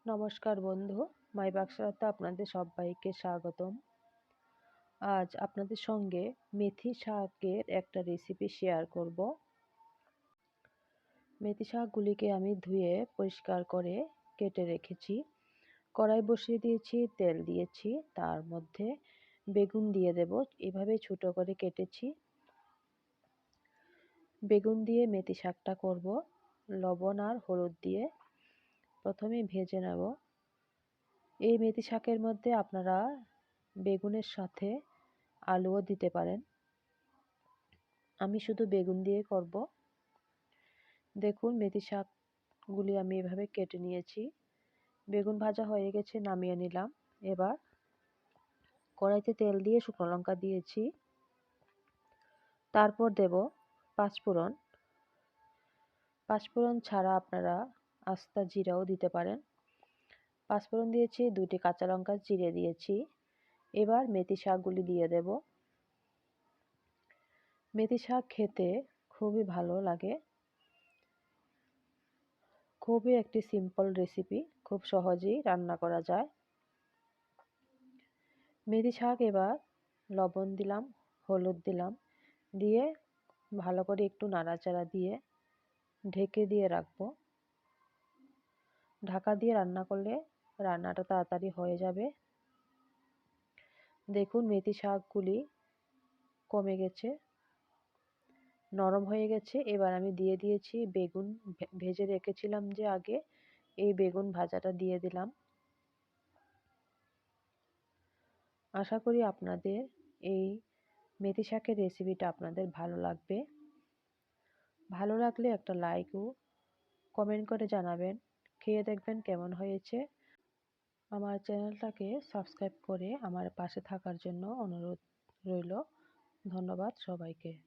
নমস্কার বন্ধু, মাই বাক্সরাতে আপনাদের সবাইকে স্বাগতম। আজ আপনাদের সঙ্গে মেথি শাকের একটা রেসিপি শেয়ার করব। মেথি শাকগুলিকে আমি ধুয়ে পরিষ্কার করে কেটে রেখেছি। কড়াই বসিয়ে দিয়েছি, তেল দিয়েছি, তার মধ্যে বেগুন দিয়ে দেব। এভাবে ছোট করে কেটেছি। বেগুন দিয়ে মেথি শাকটা করব লবণ আর হলুদ দিয়ে। প্রথমে ভেজে নেব। এই মেথি শাকের মধ্যে আপনারা বেগুনের সাথে আলুও দিতে পারেন। আমি শুধু বেগুন দিয়ে করব। দেখুন মেথি শাকগুলি আমি এভাবে কেটে নিয়েছি। বেগুন ভাজা হয়ে গেছে, নামিয়ে নিলাম। এবার কড়াইতে তেল দিয়ে শুকনো লঙ্কা দিয়েছি। তারপর দেব পাঁচফোড়ন। পাঁচফোড়ন ছাড়া আপনারা আস্তা জিরাও দিতে পারেন। পাঁচফোড়ন দিয়েছি, 2টি কাঁচা লঙ্কা চিড়ে দিয়েছি। এবার মেথি শাকগুলি দিয়ে দেব। মেথি শাক খেতে খুবই ভালো লাগে। খুবই একটি সিম্পল রেসিপি, খুব সহজেই রান্না করা যায়। মেথি শাক এবার লবণ দিলাম, হলুদ দিলাম, দিয়ে ভালো করে একটু নাড়াচাড়া দিয়ে ঢেকে দিয়ে রাখবো। ঢাকা দিয়ে রান্না করলে রান্নাটা তাড়াতাড়ি হয়ে যাবে। দেখুন মেথি শাকগুলি কমে গেছে, নরম হয়ে গেছে। এবার আমি দিয়ে দিয়েছি বেগুন ভেজে রেখেছিলাম যে আগে, এই বেগুন ভাজাটা দিয়ে দিলাম। আশা করি আপনাদের এই মেথি শাকের রেসিপিটা আপনাদের ভালো লাগবে। ভালো লাগলে একটা লাইক ও কমেন্ট করে জানাবেন। খেয়ে দেখবেন কেমন হয়েছে। আমার চ্যানেলটাকে সাবস্ক্রাইব করে আমার পাশে থাকার জন্য অনুরোধ রইল। ধন্যবাদ সবাইকে।